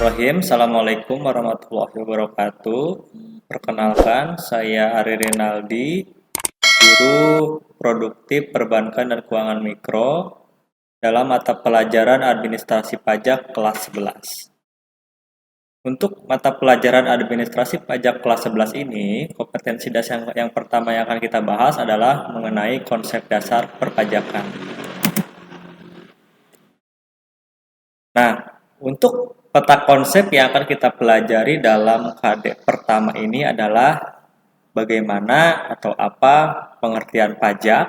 Bismillahirrahmanirrahim. Assalamualaikum warahmatullahi wabarakatuh. Perkenalkan, saya Ari Rinaldi, Guru Produktif Perbankan dan Keuangan Mikro dalam mata pelajaran Administrasi Pajak kelas 11. Untuk mata pelajaran Administrasi Pajak kelas 11 ini, kompetensi dasar yang pertama yang akan kita bahas adalah mengenai konsep dasar perpajakan. Nah, untuk peta konsep yang akan kita pelajari dalam KD pertama ini adalah bagaimana atau apa pengertian pajak,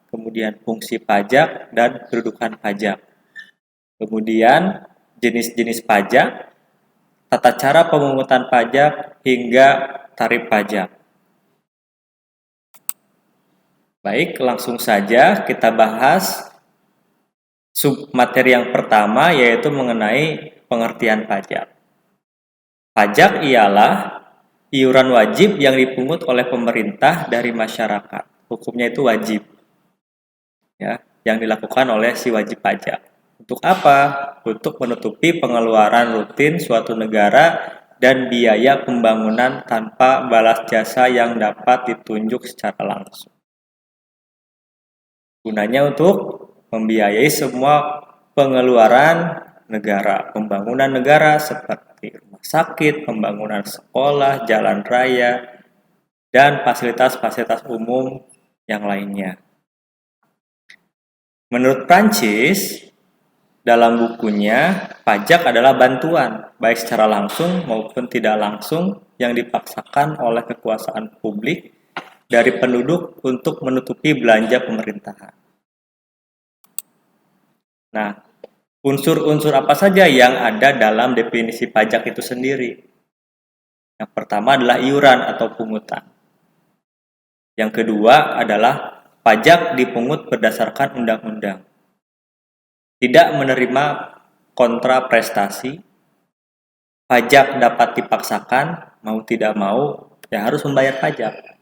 kemudian fungsi pajak, dan kedudukan pajak. Kemudian jenis-jenis pajak, tata cara pemungutan pajak, hingga tarif pajak. Baik, langsung saja kita bahas submateri yang pertama, yaitu mengenai pengertian pajak. Pajak ialah iuran wajib yang dipungut oleh pemerintah dari masyarakat. Hukumnya itu wajib, ya, yang dilakukan oleh si wajib pajak. Untuk apa? Untuk menutupi pengeluaran rutin suatu negara dan biaya pembangunan tanpa balas jasa yang dapat ditunjuk secara langsung. Gunanya untuk membiayai semua pengeluaran negara, pembangunan negara seperti rumah sakit, pembangunan sekolah, jalan raya, dan fasilitas-fasilitas umum yang lainnya. Menurut Prancis, dalam bukunya, pajak adalah bantuan, baik secara langsung maupun tidak langsung, yang dipaksakan oleh kekuasaan publik dari penduduk untuk menutupi belanja pemerintahan. Nah, unsur-unsur apa saja yang ada dalam definisi pajak itu sendiri? Yang pertama adalah iuran atau pungutan. Yang kedua adalah pajak dipungut berdasarkan undang-undang. Tidak menerima kontraprestasi, pajak dapat dipaksakan, mau tidak mau, ya harus membayar pajak.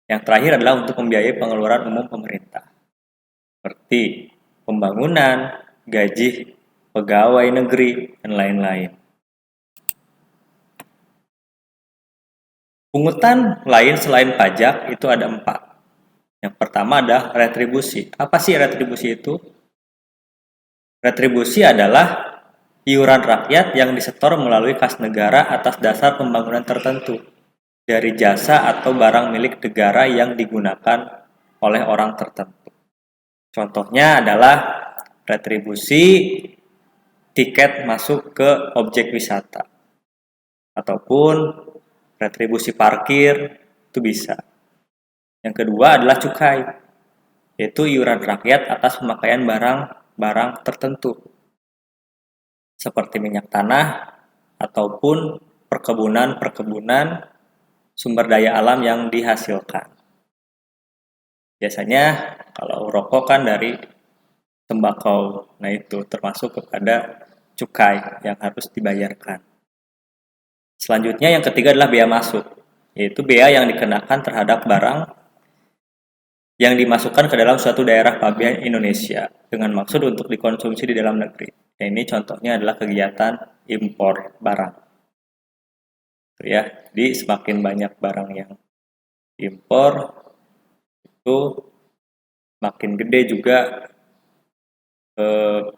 Yang terakhir adalah untuk membiayai pengeluaran umum pemerintah, seperti pembangunan, gaji pegawai negeri, dan lain-lain. Pungutan lain selain pajak itu ada 4. Yang pertama adalah retribusi. Apa sih retribusi itu? Retribusi adalah iuran rakyat yang disetor melalui kas negara atas dasar pembangunan tertentu dari jasa atau barang milik negara yang digunakan oleh orang tertentu. Contohnya adalah retribusi tiket masuk ke objek wisata ataupun retribusi parkir, itu bisa. Yang kedua adalah cukai, yaitu iuran rakyat atas pemakaian barang-barang tertentu seperti minyak tanah ataupun perkebunan sumber daya alam yang dihasilkan. Biasanya kalau rokok kan dari tembakau, nah itu termasuk kepada cukai yang harus dibayarkan. Selanjutnya yang ketiga adalah bea masuk, yaitu bea yang dikenakan terhadap barang yang dimasukkan ke dalam suatu daerah bagian Indonesia dengan maksud untuk dikonsumsi di dalam negeri. Nah, ini contohnya adalah kegiatan impor barang. Ya, jadi semakin banyak barang yang impor, itu makin gede juga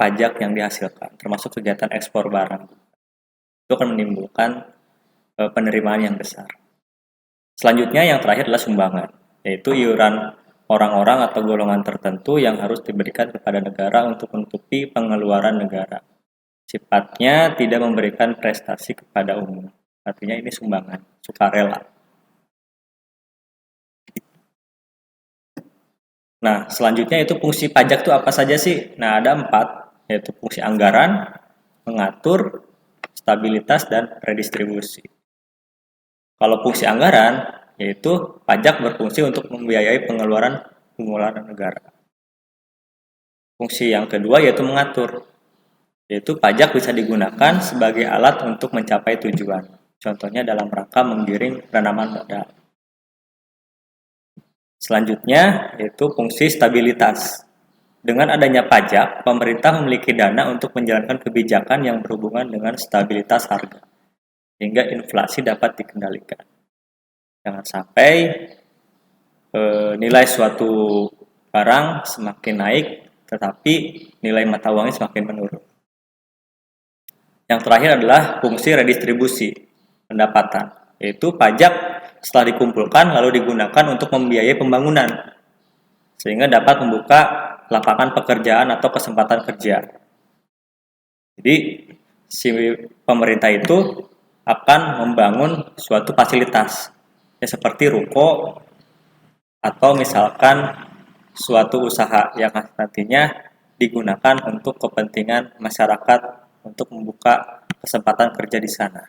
pajak yang dihasilkan, termasuk kegiatan ekspor barang. Itu akan menimbulkan penerimaan yang besar. Selanjutnya yang terakhir adalah sumbangan, yaitu iuran orang-orang atau golongan tertentu yang harus diberikan kepada negara untuk menutupi pengeluaran negara. Sifatnya tidak memberikan prestasi kepada umum. Artinya ini sumbangan, sukarela. Nah, selanjutnya itu fungsi pajak itu apa saja sih? Nah, ada 4, yaitu fungsi anggaran, mengatur, stabilitas, dan redistribusi. Kalau fungsi anggaran, yaitu pajak berfungsi untuk membiayai pengeluaran negara. Fungsi yang kedua yaitu mengatur, yaitu pajak bisa digunakan sebagai alat untuk mencapai tujuan. Contohnya dalam rangka menggiring penanaman modal. Selanjutnya yaitu fungsi stabilitas. Dengan adanya pajak, pemerintah memiliki dana untuk menjalankan kebijakan yang berhubungan dengan stabilitas harga, sehingga inflasi dapat dikendalikan. Jangan sampai nilai suatu barang semakin naik, tetapi nilai mata uangnya semakin menurun. Yang terakhir adalah fungsi redistribusi pendapatan, yaitu pajak setelah dikumpulkan lalu digunakan untuk membiayai pembangunan, sehingga dapat membuka lapangan pekerjaan atau kesempatan kerja. Jadi si pemerintah itu akan membangun suatu fasilitas, ya seperti ruko atau misalkan suatu usaha yang nantinya digunakan untuk kepentingan masyarakat untuk membuka kesempatan kerja di sana.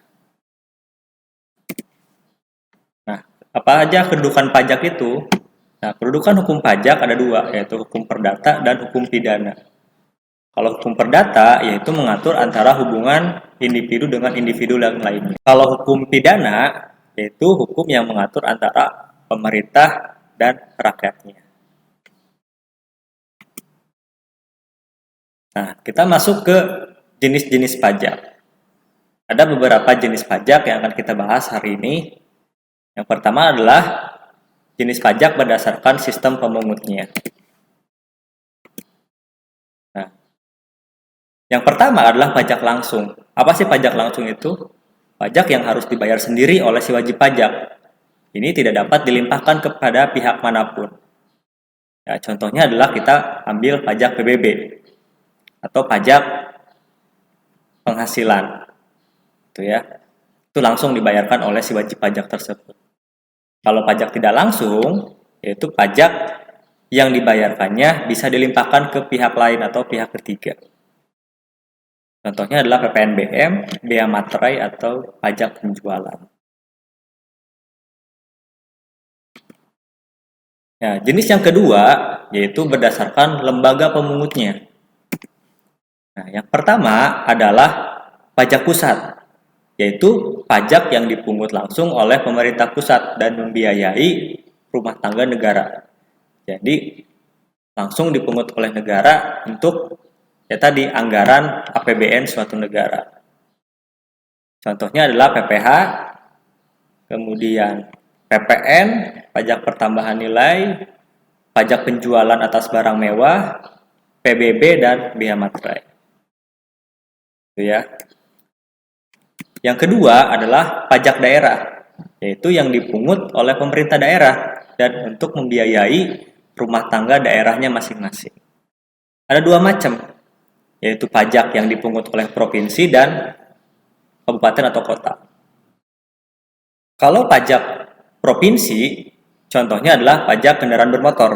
Nah, apa aja kedudukan pajak itu? Nah, kedudukan hukum pajak ada dua, yaitu hukum perdata dan hukum pidana. Kalau hukum perdata, yaitu mengatur antara hubungan individu dengan individu yang lainnya. Kalau hukum pidana, yaitu hukum yang mengatur antara pemerintah dan rakyatnya. Nah, kita masuk ke jenis-jenis pajak. Ada beberapa jenis pajak yang akan kita bahas hari ini. Yang pertama adalah jenis pajak berdasarkan sistem pemungutnya. Nah, yang pertama adalah pajak langsung. Apa sih pajak langsung itu? Pajak yang harus dibayar sendiri oleh si wajib pajak. Ini tidak dapat dilimpahkan kepada pihak manapun. Ya, contohnya adalah kita ambil pajak PBB atau pajak penghasilan. Itu ya. Itu langsung dibayarkan oleh si wajib pajak tersebut. Kalau pajak tidak langsung, yaitu pajak yang dibayarkannya bisa dilimpahkan ke pihak lain atau pihak ketiga. Contohnya adalah PPNBM, bea materai, atau pajak penjualan. Nah, jenis yang kedua yaitu berdasarkan lembaga pemungutnya. Nah, yang pertama adalah pajak pusat, yaitu pajak yang dipungut langsung oleh pemerintah pusat dan membiayai rumah tangga negara. Jadi, langsung dipungut oleh negara untuk ya tadi anggaran APBN suatu negara. Contohnya adalah PPH, kemudian PPN, pajak pertambahan nilai, pajak penjualan atas barang mewah, PBB, dan bea materai. Itu ya. Yang kedua adalah pajak daerah, yaitu yang dipungut oleh pemerintah daerah dan untuk membiayai rumah tangga daerahnya masing-masing. Ada dua macam, yaitu pajak yang dipungut oleh provinsi dan kabupaten atau kota. Kalau pajak provinsi, contohnya adalah pajak kendaraan bermotor.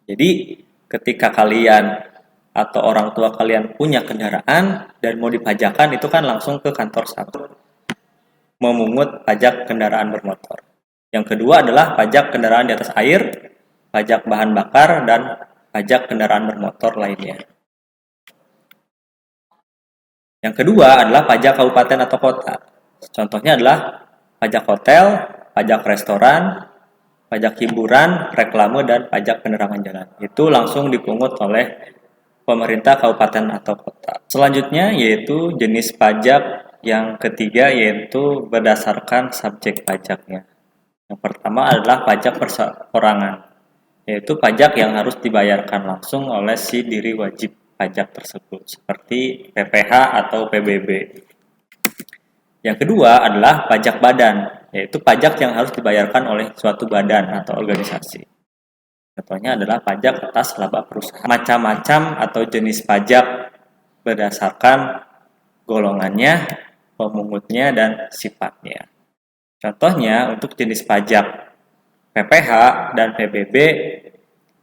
Jadi, ketika kalian atau orang tua kalian punya kendaraan dan mau dipajakan, itu kan langsung ke kantor satu memungut pajak kendaraan bermotor. Yang kedua adalah pajak kendaraan di atas air, pajak bahan bakar, dan pajak kendaraan bermotor lainnya. Yang kedua adalah pajak kabupaten atau kota. Contohnya adalah pajak hotel, pajak restoran, pajak hiburan, reklame, dan pajak penerangan jalan. Itu langsung dipungut oleh pemerintah kabupaten atau kota. Selanjutnya yaitu jenis pajak yang ketiga, yaitu berdasarkan subjek pajaknya. Yang pertama adalah pajak perseorangan, yaitu pajak yang harus dibayarkan langsung oleh si diri wajib pajak tersebut, seperti PPH atau PBB. Yang kedua adalah pajak badan, yaitu pajak yang harus dibayarkan oleh suatu badan atau organisasi. Contohnya adalah pajak atas laba perusahaan. Macam-macam atau jenis pajak berdasarkan golongannya, pemungutnya, dan sifatnya. Contohnya untuk jenis pajak PPH dan PBB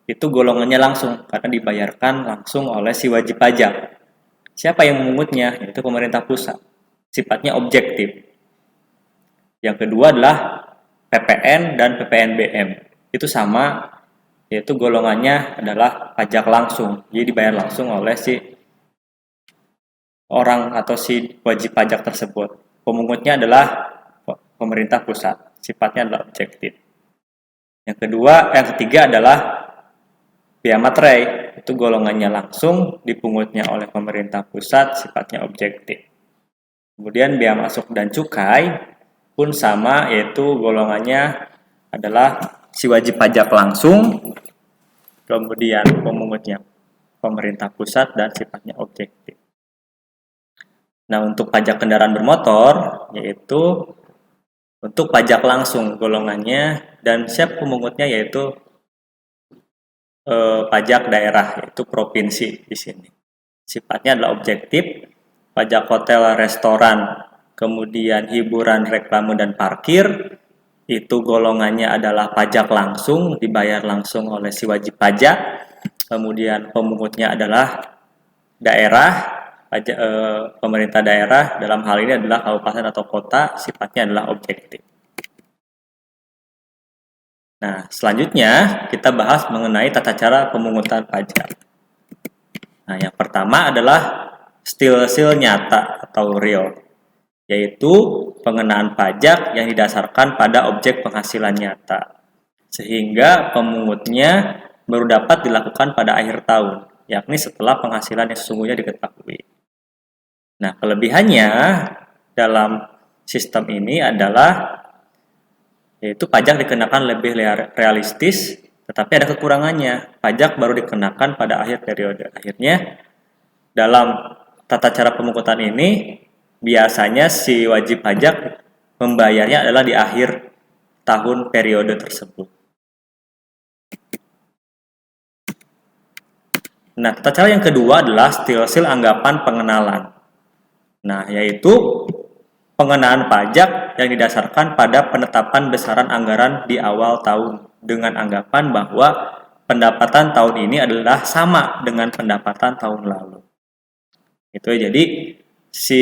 itu golongannya langsung karena dibayarkan langsung oleh si wajib pajak. Siapa yang memungutnya? Yaitu pemerintah pusat. Sifatnya objektif. Yang kedua adalah PPN dan PPNBM. Itu sama, yaitu golongannya adalah pajak langsung. Jadi dibayar langsung oleh si orang atau si wajib pajak tersebut. Pemungutnya adalah pemerintah pusat. Sifatnya adalah objektif. Yang ketiga adalah bea materai. itu golongannya langsung, dipungutnya oleh pemerintah pusat, sifatnya objektif. Kemudian bea masuk dan cukai pun sama, yaitu golongannya adalah si wajib pajak langsung, kemudian pemungutnya pemerintah pusat dan sifatnya objektif. Nah, untuk pajak kendaraan bermotor, yaitu untuk pajak langsung golongannya dan siap pemungutnya yaitu pajak daerah, yaitu provinsi di sini. Sifatnya adalah objektif, pajak hotel, restoran, kemudian hiburan, reklame, dan parkir, itu golongannya adalah pajak langsung, dibayar langsung oleh si wajib pajak. Kemudian pemungutnya adalah daerah, pemerintah daerah, dalam hal ini adalah kabupaten atau kota, sifatnya adalah objektif. Nah, selanjutnya kita bahas mengenai tata cara pemungutan pajak. Nah, yang pertama adalah stil-stil nyata atau real, yaitu pengenaan pajak yang didasarkan pada objek penghasilan nyata, sehingga pemungutnya baru dapat dilakukan pada akhir tahun, yakni setelah penghasilan yang sesungguhnya diketahui. Nah, kelebihannya dalam sistem ini adalah yaitu pajak dikenakan lebih realistis, tetapi ada kekurangannya. Pajak baru dikenakan pada akhir periode. Akhirnya, dalam tata cara pemungutan ini, biasanya si wajib pajak membayarnya adalah di akhir tahun periode tersebut. Nah, tata cara yang kedua adalah stil-stil anggapan pengenalan. Nah, yaitu pengenaan pajak yang didasarkan pada penetapan besaran anggaran di awal tahun dengan anggapan bahwa pendapatan tahun ini adalah sama dengan pendapatan tahun lalu. Itu jadi si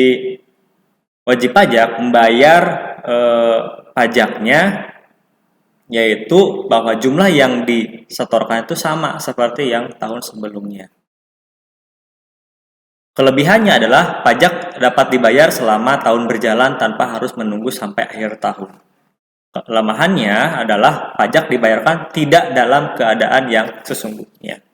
wajib pajak membayar pajaknya yaitu bahwa jumlah yang disetorkan itu sama seperti yang tahun sebelumnya. Kelebihannya adalah pajak dapat dibayar selama tahun berjalan tanpa harus menunggu sampai akhir tahun. Kelemahannya adalah pajak dibayarkan tidak dalam keadaan yang sesungguhnya.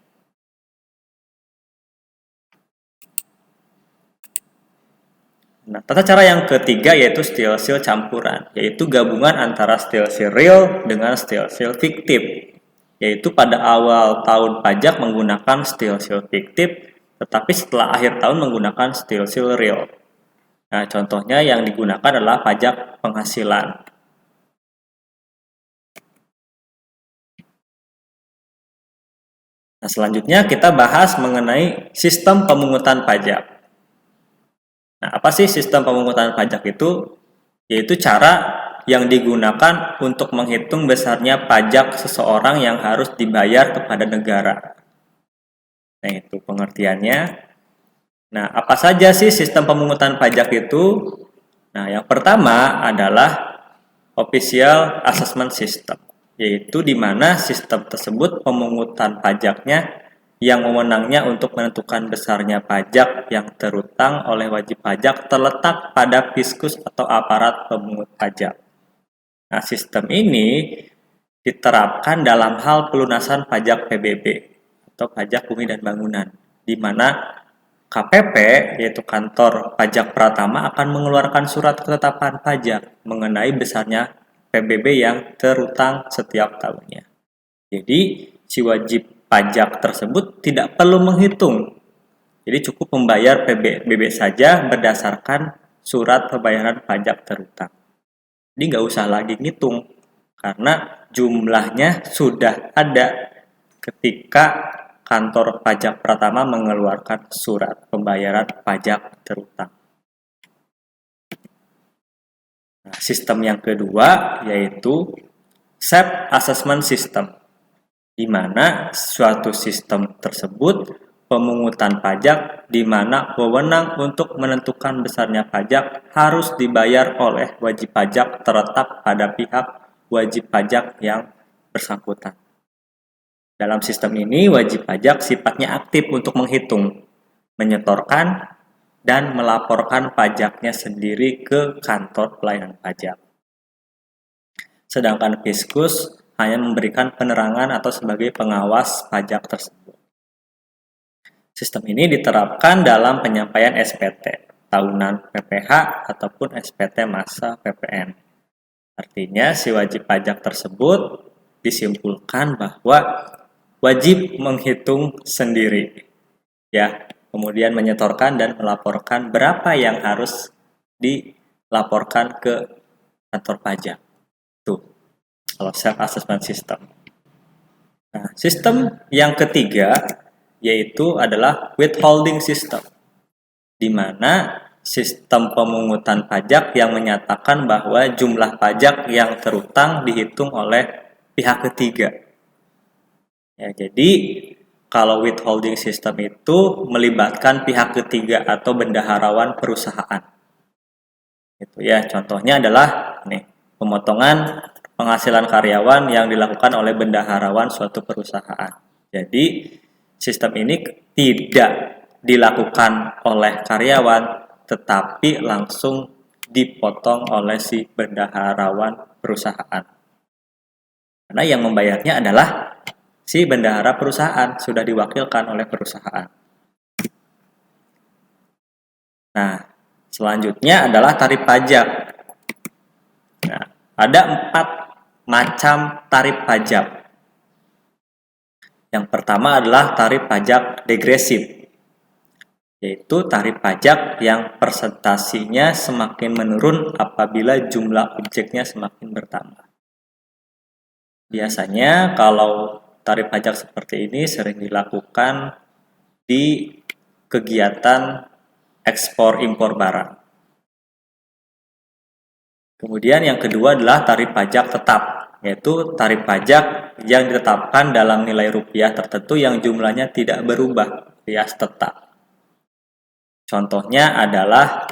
Nah, tata cara yang ketiga yaitu stil-stil campuran, yaitu gabungan antara stil-stil real dengan stil-stil fiktif. Yaitu pada awal tahun pajak menggunakan stil-stil fiktif, tetapi setelah akhir tahun menggunakan stil-stil real. Nah, contohnya yang digunakan adalah pajak penghasilan. Nah, selanjutnya kita bahas mengenai sistem pemungutan pajak. Nah, apa sih sistem pemungutan pajak itu? Yaitu cara yang digunakan untuk menghitung besarnya pajak seseorang yang harus dibayar kepada negara. Nah, itu pengertiannya. Nah, apa saja sih sistem pemungutan pajak itu? Nah, yang pertama adalah official assessment system, yaitu di mana sistem tersebut pemungutan pajaknya yang wewenangnya untuk menentukan besarnya pajak yang terutang oleh wajib pajak terletak pada fiskus atau aparat pemungut pajak. Nah, sistem ini diterapkan dalam hal pelunasan pajak PBB atau pajak bumi dan bangunan, di mana KPP, yaitu Kantor Pajak Pratama, akan mengeluarkan surat ketetapan pajak mengenai besarnya PBB yang terutang setiap tahunnya. Jadi, si wajib pajak tersebut tidak perlu menghitung. Jadi, cukup membayar PBB saja berdasarkan surat pembayaran pajak terutang. Jadi, nggak usah lagi ngitung, karena jumlahnya sudah ada ketika Kantor Pajak Pratama mengeluarkan surat pembayaran pajak terutang. Nah, sistem yang kedua yaitu Self Assessment System, di mana suatu sistem tersebut pemungutan pajak di mana wewenang untuk menentukan besarnya pajak harus dibayar oleh wajib pajak terletak pada pihak wajib pajak yang bersangkutan. Dalam sistem ini, wajib pajak sifatnya aktif untuk menghitung, menyetorkan, dan melaporkan pajaknya sendiri ke kantor pelayanan pajak. Sedangkan Fiskus hanya memberikan penerangan atau sebagai pengawas pajak tersebut. Sistem ini diterapkan dalam penyampaian SPT tahunan PPH ataupun SPT masa PPN. Artinya, si wajib pajak tersebut disimpulkan bahwa wajib menghitung sendiri, ya, kemudian menyetorkan dan melaporkan berapa yang harus dilaporkan ke kantor pajak. Tuh, kalau self-assessment system. Nah, sistem yang ketiga yaitu adalah withholding system, di mana sistem pemungutan pajak yang menyatakan bahwa jumlah pajak yang terutang dihitung oleh pihak ketiga. Ya, jadi kalau withholding system itu melibatkan pihak ketiga atau bendaharawan perusahaan. Itu ya, contohnya adalah nih, pemotongan penghasilan karyawan yang dilakukan oleh bendaharawan suatu perusahaan. Jadi sistem ini tidak dilakukan oleh karyawan, tetapi langsung dipotong oleh si bendaharawan perusahaan. Karena yang membayarnya adalah si bendahara perusahaan, sudah diwakilkan oleh perusahaan. Nah, selanjutnya adalah tarif pajak. Nah, ada 4 macam tarif pajak. Yang pertama adalah tarif pajak degresif, yaitu tarif pajak yang persentasinya semakin menurun apabila jumlah objeknya semakin bertambah. Biasanya kalau tarif pajak seperti ini sering dilakukan di kegiatan ekspor impor barang. Kemudian yang kedua adalah tarif pajak tetap, yaitu tarif pajak yang ditetapkan dalam nilai rupiah tertentu yang jumlahnya tidak berubah alias tetap. Contohnya adalah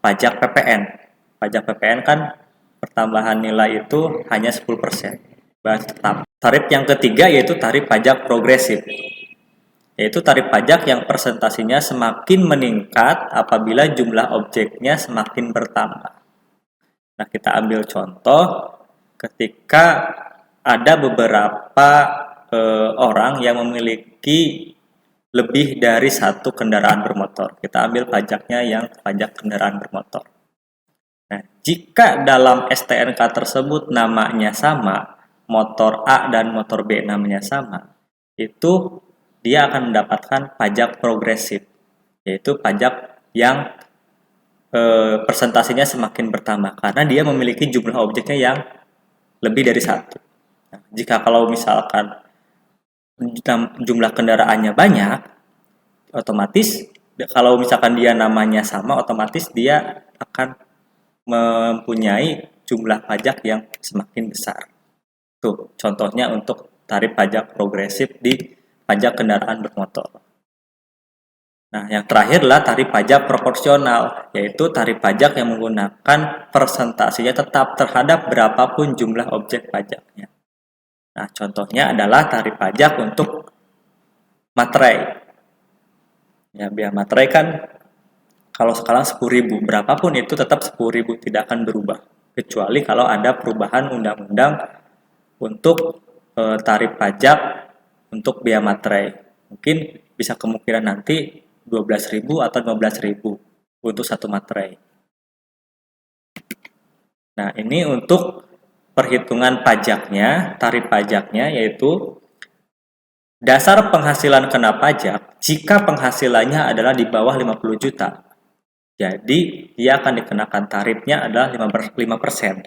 pajak PPN. Pajak PPN kan pertambahan nilai itu hanya 10%. Berarti tetap. Tarif yang ketiga yaitu tarif pajak progresif, yaitu tarif pajak yang persentasinya semakin meningkat apabila jumlah objeknya semakin bertambah. Nah, kita ambil contoh ketika ada beberapa orang yang memiliki lebih dari satu kendaraan bermotor. Kita ambil pajaknya yang pajak kendaraan bermotor. Nah, jika dalam STNK tersebut namanya sama, motor A dan motor B namanya sama, itu dia akan mendapatkan pajak progresif, yaitu pajak yang persentasinya semakin bertambah karena dia memiliki jumlah objeknya yang lebih dari satu. Nah, jika kalau misalkan jumlah kendaraannya banyak, otomatis kalau misalkan dia namanya sama, otomatis dia akan mempunyai jumlah pajak yang semakin besar. Tuh, contohnya untuk tarif pajak progresif di pajak kendaraan bermotor. Nah, yang terakhir adalah tarif pajak proporsional, yaitu tarif pajak yang menggunakan persentasinya tetap terhadap berapapun jumlah objek pajaknya. Nah, contohnya adalah tarif pajak untuk materai. Ya, biaya materai kan kalau sekarang 10.000, berapapun itu tetap 10.000, tidak akan berubah. Kecuali kalau ada perubahan undang-undang untuk tarif pajak untuk biaya materai. Mungkin bisa kemungkinan nanti 12.000 atau 15.000 untuk satu materai. Nah, ini untuk perhitungan pajaknya, tarif pajaknya yaitu dasar penghasilan kena pajak jika penghasilannya adalah di bawah 50 juta. Jadi, dia akan dikenakan tarifnya adalah 5%.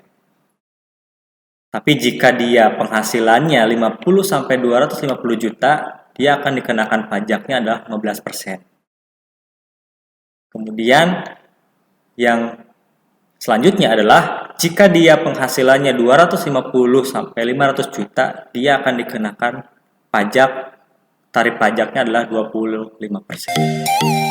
Tapi jika dia penghasilannya 50 sampai 250 juta, dia akan dikenakan pajaknya adalah 15%. Kemudian yang selanjutnya adalah jika dia penghasilannya 250 sampai 500 juta, dia akan dikenakan pajak, tarif pajaknya adalah 25%.